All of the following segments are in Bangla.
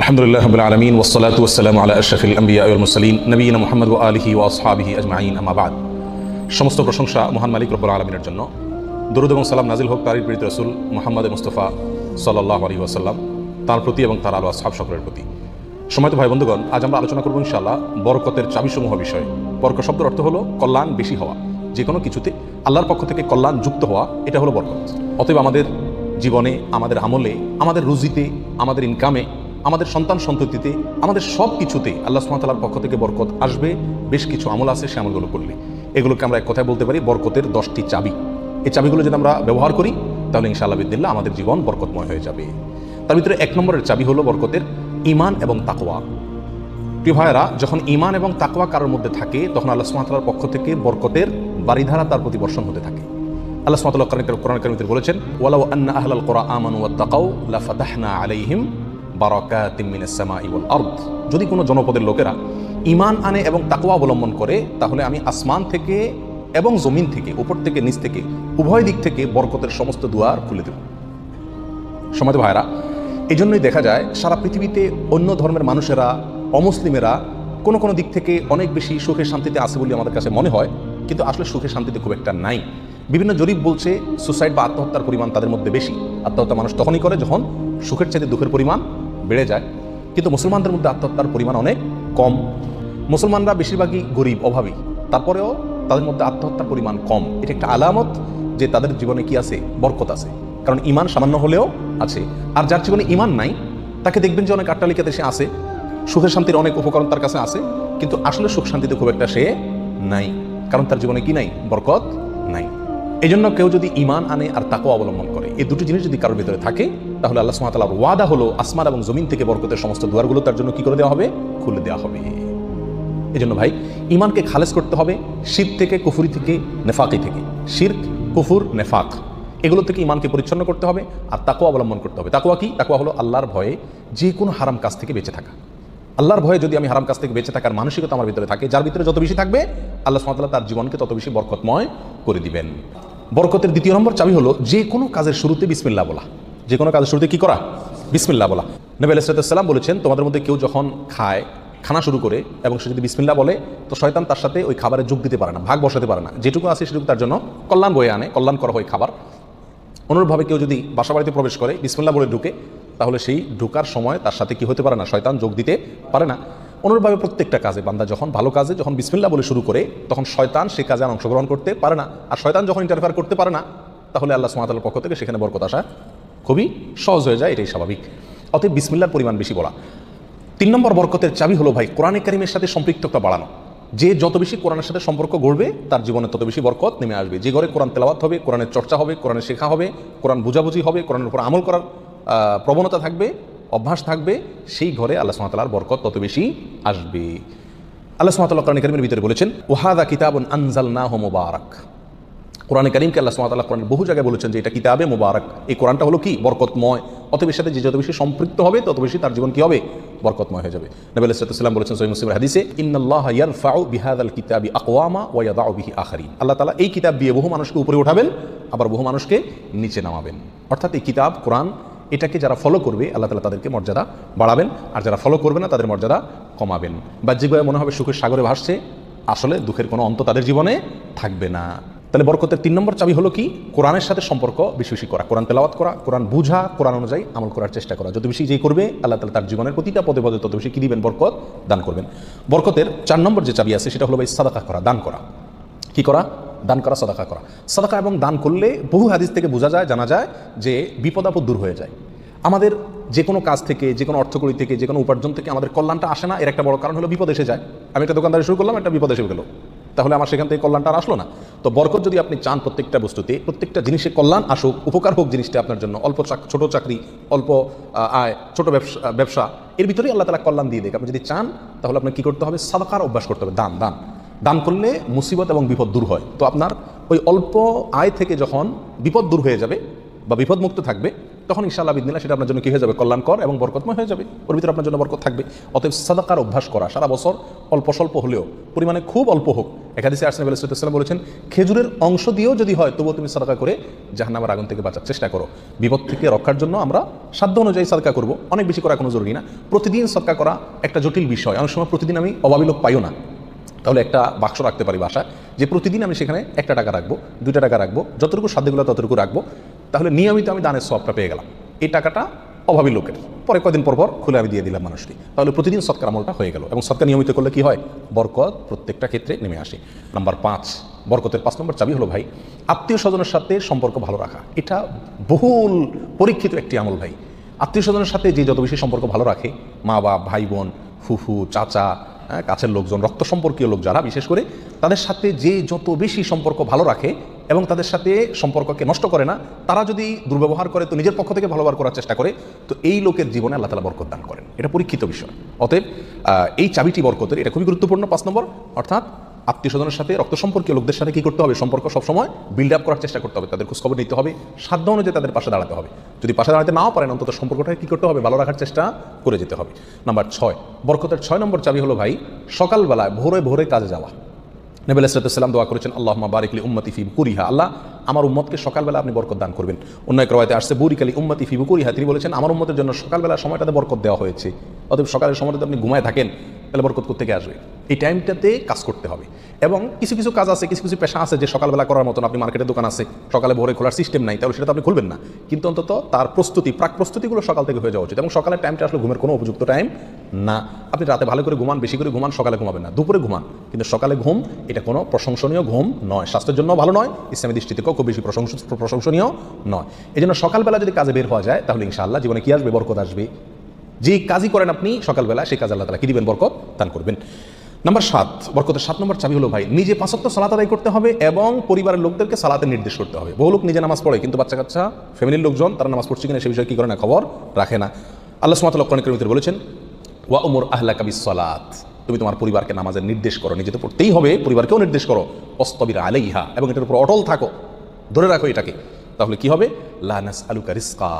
আলহামদুলিল্লাহ রাব্বিল আলামিন ওয়াসসালাতু ওয়াসসালামু আলা আশরাফিল আম্বিয়া ওয়াল মুরসালিন নবিয়িনা মুহাম্মদ ওয়া আলিহি ওয়া আসহাবিহি আজমাইন আম্মা বাদ। সমস্ত প্রশংসা মহান মালিক রব্বুল আলামিনের জন্য। দরুদ এবং সালাম নাজিল হোক তারই প্রিয় রাসূল মুহাম্মদ মুস্তাফা সাল্লাল্লাহু আলাইহি ওয়াসাল্লাম, তার প্রতি এবং তার আলো আসহাব সকলের প্রতি। সম্মানিত ভাই বন্ধুগণ, আজ আমরা আলোচনা করব ইনশাআল্লাহ বরকতের চাবিসমূহ বিষয়ে। বরকত শব্দের অর্থ হলো কল্যাণ বেশি হওয়া, যে কোনো কিছুতে আল্লাহর পক্ষ থেকে কল্যাণ যুক্ত হওয়া, এটা হলো বরকত। অতএব আমাদের জীবনে, আমাদের আমলে, আমাদের রুজিতে, আমাদের ইনকামে, আমাদের সন্তান সন্ততিতে, আমাদের সব কিছুতে আল্লাহ সুবহানাহু ওয়া তাআলার পক্ষ থেকে বরকত আসবে। বেশ কিছু আমল আছে, সে আমলগুলো করলে এগুলোকে আমরা এক কথায় বলতে পারি বরকতের 10টি চাবি। এই চাবিগুলো যদি আমরা ব্যবহার করি তাহলে ইনশাআল্লাহ বিদিল্লাহ আমাদের জীবন বরকতময় হয়ে যাবে। তার ভিতরে 1 নম্বরের চাবি হলো বরকতের ঈমান এবং তাকওয়া। প্রিয় ভাইয়েরা, যখন ঈমান এবং তাকওয়া কারোর মধ্যে থাকে তখন আল্লাহ সুবহানাহু ওয়া তাআলার পক্ষ থেকে বরকতের বারিধারা তার প্রতি বর্ষণ হতে থাকে। আল্লাহ সুবহানাহু ওয়া তাআলা কোরআন কারীমে বলেছেন, ওয়ালাউ আন্না আহলাল কুরা আমানু ওয়াত্তাকাউ লাফাতাহনা আলাইহিম বারাকাতিম মিনাস সামাই ওয়াল আরদ। যদি কোনো জনপদের লোকেরা ঈমান আনে এবং তাকওয়া অবলম্বন করে তাহলে আমি আসমান থেকে এবং জমিন থেকে, উপর থেকে নিচ থেকে, উভয় দিক থেকে বরকতের সমস্ত দুয়ার খুলে দেব। সম্মানিত ভাইরা, এই জন্যই দেখা যায় সারা পৃথিবীতে অন্য ধর্মের মানুষেরা, অমুসলিমেরা কোনো কোনো দিক থেকে অনেক বেশি সুখে শান্তিতে আছে বলে আমাদের কাছে মনে হয়, কিন্তু আসলে সুখে শান্তিতে খুব একটা নাই। বিভিন্ন জরিপ বলছে সুসাইড বা আত্মহত্যার পরিমাণ তাদের মধ্যে বেশি। আত্মহত্যা মানুষ তখনই করে যখন সুখের চাইতে দুঃখের পরিমাণ বেড়ে যায়, কিন্তু মুসলমানদের মধ্যে আত্মহত্যার পরিমাণ অনেক কম। মুসলমানরা বেশিরভাগই গরিব, অভাবী, তারপরেও তাদের মধ্যে আত্মহত্যার পরিমাণ কম। এটা একটা আলামত যে তাদের জীবনে কি আছে, বরকত আছে। কারণ ঈমান সামান্য হলেও আছে। আর যার জীবনে ঈমান নাই তাকে দেখবেন যে অনেক আট্টালিকাতে সে আছে, সুখের শান্তির অনেক উপকরণ তার কাছে আছে, কিন্তু আসলে সুখ শান্তিতে খুব একটা সে নাই, কারণ তার জীবনে কি নাই, বরকত নাই। এই জন্য কেউ যদি ঈমান আনে আর তাকওয়া অবলম্বন করে, এই দুটো জিনিস যদি কারোর ভিতরে থাকে তাহলে আল্লাহ সুবহানাহু ওয়া তাআলার ওয়াদা হলো আসমান এবং জমিন থেকে বরকতের সমস্ত দুয়ারগুলো তার জন্য কি করে দেওয়া হবে, খুলে দেওয়া হবে। এই জন্য ভাই, ঈমানকে খালেস করতে হবে শিরক থেকে, কুফরি থেকে, নেফাকি থেকে। শিরক, কুফর, নেফাক এগুলো থেকে ঈমানকে পরিচ্ছন্ন করতে হবে আর তাকওয়া অবলম্বন করতে হবে। তাকওয়া কি? তাকওয়া হলো আল্লাহর ভয়ে যে কোনো হারাম কাজ থেকে বেঁচে থাকা। আল্লাহর ভয়ে যদি আমি হারাম কাজ থেকে বেঁচে থাকার মানসিকতা আমার ভিতরে থাকে, যার ভিতরে যত বেশি থাকবে আল্লাহ সুবহানাহু ওয়া তাআলা তার জীবনকে তত বেশি বরকতময় করে দিবেন। বরকতের 2 নম্বর চাবি হলো যে কোনো কাজের শুরুতে বিসমিল্লাহ বলা। যে কোনো কাজের শুরুতে কি করা? বিসমিল্লাহ বলা। নবী আলাইহিস সালাম বলেছেন, তোমাদের মধ্যে কেউ যখন খানা শুরু করে এবং সে যদি বিসমিল্লাহ বলে তো শয়তান তার সাথে ওই খাবারে যোগ দিতে পারে না, ভাগ বসাতে পারে না। যেটুকু আছে সেটুকু তার জন্য কল্যাণ বয়ে আনে, কল্যাণ করা হয় খাবার। অনুরূপভাবে কেউ যদি বাসা বাড়িতে প্রবেশ করে বিসমিল্লাহ বলে ঢুকে, তাহলে সেই ঢুকার সময় তার সাথে কি হতে পারে না, শয়তান যোগ দিতে পারে না। অনুরূপভাবে প্রত্যেকটা কাজে বান্দা যখন ভালো কাজে যখন বিসমিল্লাহ বলে শুরু করে তখন শয়তান সেই কাজে আর অংশগ্রহণ করতে পারে না। আর শয়তান যখন ইন্টারফেয়ার করতে পারে না তাহলে আল্লাহ সুবহানাহু ওয়া তাআলার পক্ষ থেকে সেখানে বরকত আসা খুবই সহজ হয়ে যায়, এটাই স্বাভাবিক। অতএব বিসমিল্লাহর পরিমাণ বেশি বলা। 3 নম্বর বরকতের চাবি হলো ভাই কোরআনে কারিমের সাথে সম্পৃক্ততা বাড়ানো। যে যত বেশি কোরআনের সাথে সম্পর্ক গড়বে তার জীবনে তত বেশি বরকত নেমে আসবে। যে ঘরে কোরআন তেলাওয়াত হবে, কোরআনের চর্চা হবে, কোরআনের শেখা হবে, কোরআন বুঝাবুঝি হবে, কোরআনের উপর আমল করার প্রবণতা থাকবে, অভ্যাস থাকবে, সেই ঘরে আল্লাহ সুবহানাহু ওয়া তাআলার বরকত তত বেশি আসবে। আল্লাহ সুবহানাহু ওয়া তাআলা কোরআন কারিমের ভিতরে বলেছেন, ওয়াহাদা কিতাবুন আনজালনাহু মুবারাক। কোরআনে কারিমকে আল্লাহ সুবহানাহু ওয়া তাআলা কোরআনের বহু জায়গায় বলেছেন যে এটা কিতাবে মুবারাক। এই কোরআনটা হলো কি? বরকতময়। অতএব এর সাথে যে যত বেশি সম্পৃক্ত হবে তত বেশি তার জীবন কি হবে? বরকতময় হয়ে যাবে। নবী আলাইহিস সালাম বলেছেন সহিহ মুসলিমের হাদিসে, ইন্নাল্লাহা ইয়ারফাউ বিহাযাল কিতাবি আকওয়ামা ওয়া ইয়াদাউ বিহি আখারিন। আল্লাহ তাআলা এই কিতাব দিয়ে বহু মানুষকে উপরে উঠাবেন, আবার বহু মানুষকে নিচে নামাবেন। অর্থাৎ এই কিতাব কোরআন এটাকে যারা ফলো করবে আল্লাহ তাআলা তাদেরকে মর্যাদা বাড়াবেন, আর যারা ফলো করবে না তাদের মর্যাদা কমাবেন। বাহ্যিকভাবে মনে হবে সুখের সাগরে ভাসছে, আসলে দুঃখের কোনো অন্ত তাদের জীবনে থাকবে না। তাহলে বরকতের 3 নম্বর চাবি হলো কি? কোরআনের সাথে সম্পর্ক বেশি বেশি করা, কোরআন তেলাওয়াত করা, কোরআন বুঝা, কোরআন অনুযায়ী আমল করার চেষ্টা করা। যত বেশি যেই করবে আল্লাহ তাআলা তার জীবনের প্রতিটা পদে পদে তত বেশি কি দিবেন? বরকত দান করবেন। বরকতের 4 নম্বর যে চাবি আছে সেটা হলো ভাই সাদাকা করা, দান করা। কি করা? দান করা, সাদাকা করা। সাদাকা এবং দান করলে বহু হাদিস থেকে বোঝা যায়, জানা যায় যে বিপদ আপদ দূর হয়ে যায়। আমাদের যে কোনো কাজ থেকে, যে কোনো অর্থকড়ি থেকে, যে কোনো উপার্জন থেকে আমাদের কল্যাণটা আসে না, এর একটা বড় কারণ হলো বিপদ এসে যায়। আমি একটা দোকানদারি শুরু করলাম, একটা বিপদ এসে গেল, তাহলে আমার সেখান থেকে কল্যাণটা আর আসলো না। তো বরকত যদি আপনি চান প্রত্যেকটা বস্তুতে, প্রত্যেকটা জিনিসে কল্যাণ আসুক, উপকার হোক জিনিসটা আপনার জন্য, অল্প ছোট চাকরি, অল্প আয়, ছোট ব্যবসা, এর ভিতরেই আল্লাহ তাআলা কল্যাণ দিয়ে দেয়। আপনি যদি চান তাহলে আপনার কি করতে হবে? সাদাকার অভ্যাস করতে হবে। দান করলে মুসিবত এবং বিপদ দূর হয়। তো আপনার ওই অল্প আয় থেকে যখন বিপদ দূর হয়ে যাবে বা বিপদমুক্ত থাকবে তখন ইনশাআল্লাহ বিদিনিল্লাহ সেটা আপনার জন্য কী হয়ে যাবে, কল্যাণকর এবং বরকতময় হয়ে যাবে, ওর ভিতরে আপনার জন্য বরকত থাকবে। অতএব সাদাকার অভ্যাস করা সারা বছর, অল্প স্বল্প হলেও, পরিমাণে খুব অল্প হোক। এক হাদিসে আসলাম আলাইহিস সালাম বলেছেন, খেজুরের অংশ দিয়েও যদি হয় তবুও তুমি সাদাকা করে জাহান্নামের আগুন থেকে বাঁচার চেষ্টা করো। বিপদ থেকে রক্ষার জন্য আমরা সাধ্য অনুযায়ী সাদকা করব, অনেক বেশি করা কোনো জরুরি না। প্রতিদিন সাদকা করা একটা জটিল বিষয়, অনেক সময় প্রতিদিন আমি অভাবী লোক পাইও না, তাহলে একটা বাক্স রাখতে পারি বাসায়, যে প্রতিদিন আমি সেখানে 1 টাকা রাখবো, 2 টাকা রাখবো, যতটুকু সাধ্যগুলো ততটুকু রাখবো, তাহলে নিয়মিত আমি দানের সওয়াবটা পেয়ে গেলাম। এই টাকাটা অভাবী লোকের, পরে কয়েকদিন পর পর খুলে আমি দিয়ে দিলাম মানুষটি, তাহলে প্রতিদিন সৎকার আমলটা হয়ে গেল। এবং সৎকার নিয়মিত করলে কি হয়, বরকত প্রত্যেকটা ক্ষেত্রে নেমে আসে। নাম্বার 5, বরকতের 5 নম্বর চাবি হলো ভাই, আত্মীয় স্বজনের সাথে সম্পর্ক ভালো রাখা। এটা বহুল পরীক্ষিত একটি আমল ভাই। আত্মীয় স্বজনের সাথে যে যত বেশি সম্পর্ক ভালো রাখে, মা বাপ, ভাই বোন, ফুফু, চাচা, কাছের লোকজন, রক্ত সম্পর্কীয় লোক যারা, বিশেষ করে তাদের সাথে যে যত বেশি সম্পর্ক ভালো রাখে এবং তাদের সাথে সম্পর্ককে নষ্ট করে না, তারা যদি দুর্ব্যবহার করে তো নিজের পক্ষ থেকে ভালো ব্যবহার করার চেষ্টা করে, তো এই লোকের জীবনে আল্লাহ তাআলা বরকত দান করেন। এটা পরীক্ষিত বিষয়। অতএব এই চাবিটি বরকতের, এটা খুবই গুরুত্বপূর্ণ। 5 নম্বর, অর্থাৎ আত্মীয় স্বজনের সাথে, রক্ত সম্পর্কীয় লোকদের সাথে কী করতে হবে, সম্পর্ক সবসময় বিল্ড আপ করার চেষ্টা করতে হবে, তাদের খোঁজখবর নিতে হবে, সাধ্য অনুযায়ী তাদের পাশে দাঁড়াতে হবে। যদি পাশে দাঁড়াতে নাও পারেন, অন্তত সম্পর্কটাকে কী করতে হবে, ভালো রাখার চেষ্টা করে যেতে হবে। নাম্বার 6, বরকতের 6 নম্বর চাবি হলো ভাই, সকালবেলায় ভোরে ভোরে কাজে যাওয়া। নবী আলাইহিস সালাম দোয়া করেছেন, আল্লাহুম্মা বারিক লি উম্মতি ফি বুকুরিহা, আল্লাহ আমার উম্মতকে সকালবেলা আপনি বরকত দান করবেন। অন্য এক রাওয়ায়াতে আসছে বুরিক লি উম্মতি ফি বুকুরিহা, তিনি বলেছেন আমার উম্মতের জন্য সকালবেলার সময়টাতে বরকত দেওয়া হয়েছে। অতএব সকালের সময়টাতে আপনি ঘুমায় থাকেন, তাহলে বরকত কোত্থেকে আসবে? এই টাইমটাতে কাজ করতে হবে। এবং কিছু কিছু কাজ আছে, কিছু কিছু পেশা আছে যে সকালবেলা করার মতন, আপনি মার্কেটের দোকান আছে, সকালে ভোরে খোলার সিস্টেম নাই, তাহলে সেটা তো আপনি খুলবেন না, কিন্তু অন্তত তার প্রস্তুতি, প্রাক প্রস্তুতিগুলো সকাল থেকে হয়ে যাওয়া উচিত। এবং সকালের টাইমটা আসলে ঘুমের কোনো উপযুক্ত টাইম না। আপনি রাতে ভালো করে ঘুমান, বেশি করে ঘুমান, সকালে ঘুমাবেন না, দুপুরে ঘুমান, কিন্তু সকালে ঘুম এটা কোনো প্রশংসনীয় ঘুম নয়, স্বাস্থ্যের জন্য ভালো নয়, ইসলামী দৃষ্টি থেকেও খুব বেশি প্রশংসনীয় নয়। এই জন্য সকালবেলা যদি কাজে বের হওয়া যায়, তাহলে ইনশাআল্লাহ জীবনে কি আসবে, বরকত আসবে। যে কাজই করেন আপনি সকালবেলা, সেই কাজ আল্লাহ তাআলা কি দিবেন, বরকত দান করবেন। নাম্বার 7, বরকতের 7 নম্বর চাবি হলো ভাই, নিজে 5 ওয়াক্ত সালাত আদায় করতে হবে এবং পরিবারের লোকদেরকে সালাতের নির্দেশ করতে হবে। বহু লোক নিজে নামাজ পড়ে, কিন্তু বাচ্চা কাচ্চা, ফ্যামিলির লোকজন তারা নামাজ পড়ছে কিনা সে বিষয়ে কী করে না, খবর রাখে না। আল্লাহ সুবহানাহু ওয়া তাআলা কোরআন কারীমে বলেছেন, ওয়া উমুর আহলাকা বিস-সালাত, তুমি তোমার পরিবারকে নামাজের নির্দেশ করো, নিজে তো পড়তেই হবে, পরিবারকেও নির্দেশ করো, ওয়াসতাবির আলাইহা, এবং এটার উপর অটল থাকো, ধরে রাখো এটাকে। তাহলে কি হবে, লা নাসআলুকা রিজকা,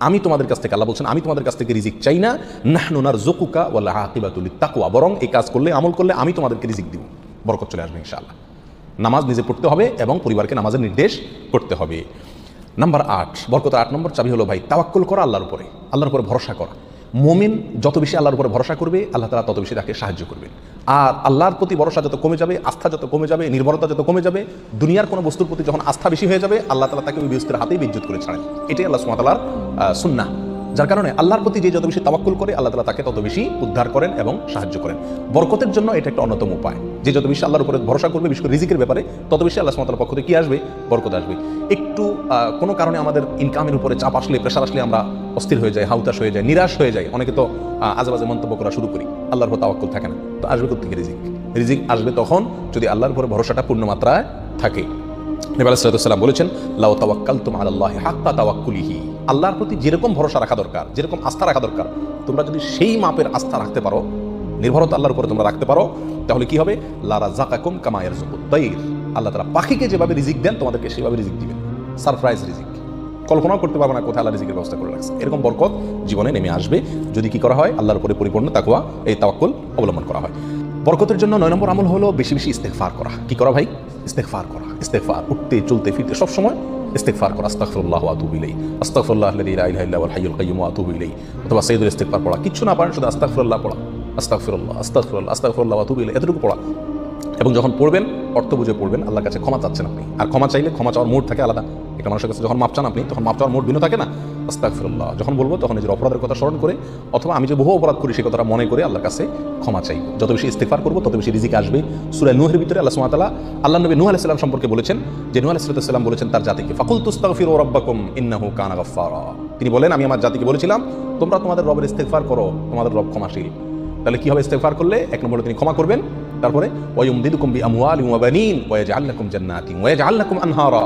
আমি তোমাদের কাছ থেকে, আল্লাহ বলছেন আমি তোমাদের কাছ থেকে রিজিক চাই না, নাহনু নারযুকুকা ওয়াল আকিবাতু লিত-তাকওয়া, বরং এই কাজ করলে, আমল করলে আমি তোমাদেরকে রিজিক দিব, বরকত চলে আসবে ইনশাআল্লাহ। নামাজ নিজে পড়তে হবে এবং পরিবারকে নামাজের নির্দেশ করতে হবে। নাম্বার 8, বরকতের 8 নম্বর চাবি হলো ভাই, তাওয়াক্কুল করা, আল্লাহর উপরে, আল্লাহর উপরে ভরসা করা। মুমিন যত বেশি আল্লাহর উপরে ভরসা করবে, আল্লাহ তাআলা তত বেশি তাকে সাহায্য করবেন। আর আল্লাহর প্রতি ভরসা যত কমে যাবে, আস্থা যত কমে যাবে, নির্ভরতা যত কমে যাবে, দুনিয়ার কোনো বস্তুর প্রতি যখন আস্থা বেশি হয়ে যাবে, আল্লাহ তাআলা তাকে ওই বস্তুর হাতেই বিদ্যুৎ করে ছাড়েন। এটাই আল্লাহ সুবহানাহু ওয়া তাআলার সুন্নাহ। যার কারণে আল্লাহর প্রতি যে যত বেশি তাওয়াক্কুল করে, আল্লাহ তাআলা তাকে তত বেশি উদ্ধার করেন এবং সাহায্য করেন। বরকতের জন্য এটা একটা অন্যতম উপায়, যে যত বেশি আল্লাহর উপরে ভরসা করবে, বিশেষ করে রিজিকের ব্যাপারে, তত বেশি আল্লাহ সুবহানাহু ওয়া তাআলার পক্ষ থেকে কি আসবে, বরকত আসবে। একটু কোনো কারণে আমাদের ইনকামের উপরে চাপ আসলে, প্রেশার আসলে আমরা অস্থির হয়ে যাই, হাউতাশ হয়ে যাই, নিরাশ হয়ে যাই, অনেকে তো আজেবাজে মন্তব্য করা শুরু করি, আল্লাহর উপর তাওয়াক্কুল থাকে না। তো আসবে কোত্থেকে রিজিক? রিজিক আসবে তখন যদি আল্লাহর উপরে ভরসাটা পূর্ণ মাত্রায় থাকে। নবী আলাইহিস সালাম বলেছেন, লাউ তাওয়াক্কালতুম আলাল্লাহি হাক্কা তাওয়াক্কুলিহি, আল্লাহর প্রতি যেরকম ভরসা রাখা দরকার, যেরকম আস্থা রাখা দরকার, তোমরা যদি সেই মাপের আস্থা রাখতে পারো, নির্ভরতা আল্লাহর উপরে তোমরা রাখতে পারো, তাহলে কি হবে, লা রাযাকাকুম কামা ইয়ারযুকুত তাইর, আল্লাহ তাআলা পাখিকে যেভাবে রিজিক দেন তোমাদেরকে সেভাবে রিজিক দিবেন। সারপ্রাইজ রিজিক, কল্পনাও করতে পারবে না কোথায় আল্লাহ রিজিকের ব্যবস্থা করে রাখছে। এরকম বরকত জীবনে নেমে আসবে যদি কি করা হয়, আল্লাহর উপরে পরিপূর্ণ তাকওয়া, এই তাওয়াক্কুল অবলম্বন করা হয়। বরকতের জন্য 9 নম্বর আমল হলো বেশি বেশি ইস্তেগফার করা। কি করা ভাই? ইস্তেগফার করা। ইস্তেগফার, উঠতে চলতে ফিরতে সব সময় ইস্তেগফার করা। আস্তাগফিরুল্লাহ ওয়া আতুবু ইলাইহি, আস্তাগফিরুল্লাহাল্লাযী লা ইলাহা ইল্লা হুয়াল হাইয়ুল কাইয়্যুম ওয়া আতুবু ইলাইহি, অথবা সাইয়্যিদুল ইস্তেগফার পড়া। কিছু না পারেন শুধু আস্তাগফিরুল্লাহ পড়া, আস্তাগফিরুল্লাহ আস্তাগফিরুল্লাহ আস্তাগফিরুল্লাহ ওয়া আতুবু ইলাইহি, এতটুকু পড়া। এবং যখন পড়বেন অর্থ বুঝে পড়বেন, আল্লাহর কাছে ক্ষমা চাচ্ছেন আপনি। আর ক্ষমা চাইলে ক্ষমা চাওয়ার মোড থাকে আলাদা। একটা মানুষের কাছে যখন মাপ চান আপনি, তখন মাপ চাওয়ার মোড ভিন্ন থাকে না। আস্তাগফিরুল্লাহ যখন বলবো তখন নিজের অপরাধের কথা স্মরণ করে, অথবা আমি যে বহু অপরাধ করি সে কথাটা মনে করে আল্লাহর কাছে ক্ষমা চাইব। যত বেশি ইস্তেগফার করবো তত বেশি রিজিক আসবে। সূরা নূহের ভিতরে আল্লাহ সুবহানাহু ওয়া তাআলা আল্লাহ নবী নূহ আলাইহিস সালাম সম্পর্কে বলেছেন যে নূহ আলাইহিস সালাম বলেছেন তার জাতিকে, ফাকুলতু আস্তাগফিরু রাব্বাকুম ইন্নাহু কানা গাফফারা। তিনি বলেন আমি আমার জাতিকে বলেছিলাম তোমরা তোমাদের রবের ইস্তেগফার করো, তোমাদের রব ক্ষমাশীল। তাহলে কি হবে ইস্তেগফার করলে? এক নম্বরে তিনি ক্ষমা করবেন, তারপরে ওয়ায়ুমদিদুকুম বিআমওয়ালিন ওয়া বানিন ওয়া ইয়াজআল লাকুম জান্নাতিন ওয়া ইয়াজআল লাকুম আনহারা।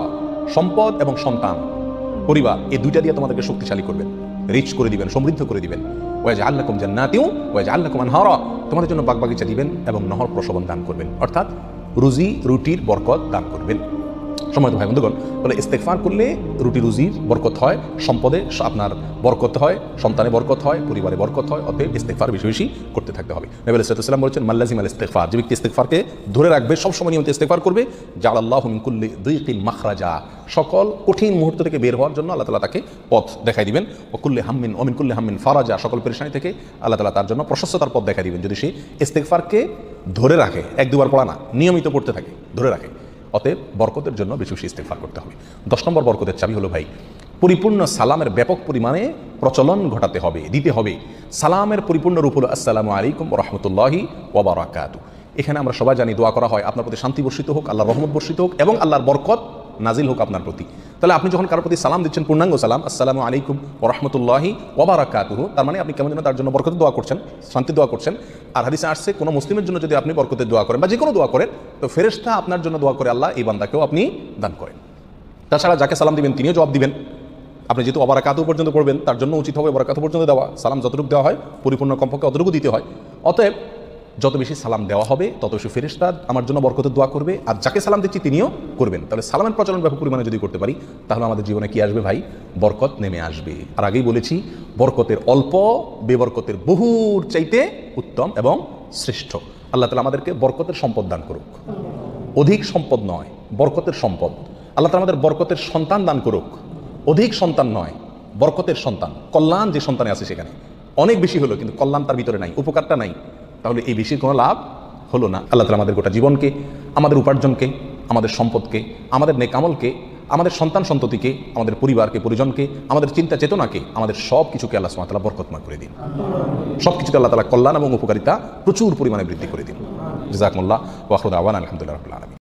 সম্পদ এবং সন্তান, পরিবার, এই দুইটা দিয়ে তোমাদেরকে শক্তিশালী করবেন, রিচ করে দিবেন, সমৃদ্ধ করে দিবেন। ওয়া ইয়াজআল লাকুম জান্নাতিন ওয়া ইয়াজআল লাকুম আনহারা, তোমাদের জন্য বাগবাগিচা দিবেন এবং নহর প্রসবন দান করবেন, অর্থাৎ রুজি রুটির বরকত দান করবেন। সম্মানিত ভাই বন্ধুগণ, বলে ইস্তেগফার করলে রুটি রুজির বরকত হয়, সম্পদে আপনার বরকত হয়, সন্তানে বরকত হয়, পরিবারে বরকত হয়। অতএব ইস্তেগফার বেশি বেশি করতে থাকতে হবে। নবী আলাইহিস সালাম বলেছেন, মাল্লাজিম আল ইস্তেগফার, যে ব্যক্তি ইস্তেগফারকে ধরে রাখবে, সবসময় নিয়মিত ইস্তেগফার করবে, জাআলাল্লাহু মিন কুল্লি দিকিন মাখরাজা, সকল কঠিন মুহূর্ত থেকে বের হওয়ার জন্য আল্লাহ তাআলা তাকে পথ দেখাই দিবেন। ও কুল্লি হাম্মিন ও মিন কুল্লি হাম্মিন ফারাজা, সকল পেরেশানি থেকে আল্লাহ তাআলা তার জন্য প্রশস্ততার পথ দেখাই দিবেন, যদি সে ইস্তেগফারকে ধরে রাখে, এক দুবার পড়া না, নিয়মিত পড়তে থাকে, ধরে রাখে। অতএব বরকতের জন্য বেশি বেশি ইস্তেগফার করতে হবে। 10 নম্বর বরকতের চাবি হলো ভাই, পরিপূর্ণ সালামের ব্যাপক পরিমাণে প্রচলন ঘটাতে হবে, দিতে হবে। সালামের পরিপূর্ণ রূপ হলো আসসালামু আলাইকুম ওয়া রাহমাতুল্লাহি ওয়া বারাকাতুহু। এখানে আমরা সবাই জানি দোয়া করা হয়, আপনার প্রতি শান্তি বর্ষিত হোক, আল্লাহর রহমত বর্ষিত হোক এবং আল্লাহর বরকত নাজিল হোক আপনার প্রতি। তাহলে আপনি যখন কারোর প্রতি সালাম দিচ্ছেন, পূর্ণাঙ্গ সালাম, আসসালামু আলাইকুম ওয়া রাহমাতুল্লাহি ওয়া বারাকাতুহু, তার মানে আপনি কেমন যেন তার জন্য বরকতের দোয়া করছেন, শান্তির দোয়া করছেন। আর হাদিসে আসছে, কোনো মুসলিমের জন্য যদি আপনি বরকতের দোয়া করেন বা যে কোনো দোয়া করেন, তো ফেরেশতা আপনার জন্য দোয়া করে আল্লাহ এই বান্দাকেও আপনি দান করেন। তাছাড়া যাকে সালাম দিবেন তিনিও জবাব দিবেন। আপনি যেহেতু অবারাকাতু পর্যন্ত পড়বেন, তার জন্য উচিত হবে অবারাকাতু পর্যন্ত দেওয়া। সালাম যতটুকু দেওয়া হয় পরিপূর্ণ কমপক্ষে অতটুকু দিতে হয়। অতএব যত বেশি সালাম দেওয়া হবে তত বেশি ফেরেশতা আমার জন্য বরকতের দোয়া করবে, আর যাকে সালাম দিচ্ছি তিনিও করবেন। তাহলে সালামের প্রচলন ব্যাপক পরিমাণে যদি করতে পারি, তাহলে আমাদের জীবনে কি আসবে ভাই? বরকত নেমে আসবে। আর আগেই বলেছি, বরকতের অল্প বেবরকতের বহুর চাইতে উত্তম এবং শ্রেষ্ঠ। আল্লাহ তাআলা আমাদেরকে বরকতের সম্পদ দান করুক, অধিক সম্পদ নয়, বরকতের সম্পদ। আল্লাহ তাআলা আমাদের বরকতের সন্তান দান করুক, অধিক সন্তান নয়, বরকতের সন্তান। কল্যাণ যে সন্তানে আছে সেখানে অনেক বেশি হলো, কিন্তু কল্যাণ তার ভিতরে নাই, উপকারটা নাই, তাহলে এই বেশির কোনো লাভ হলো না। আল্লাহ তাআলা আমাদের গোটা জীবনকে, আমাদের উপার্জনকে, আমাদের সম্পদকে, আমাদের নেকামলকে, আমাদের সন্তান সন্ততিকে, আমাদের পরিবারকে, পরিজনকে, আমাদের চিন্তা চেতনাকে, আমাদের সব কিছুকে আল্লাহ সুবহানাহু ওয়া তাআলা বরকতময় করে দিন। সব কিছুতে আল্লাহ তাআলা কল্যাণ এবং উপকারিতা প্রচুর পরিমাণে বৃদ্ধি করে দিন। জাযাকুমুল্লাহ ওয়া আখিরু দাওয়ানা আলহামদুলিল্লাহি রাব্বিল আলামিন।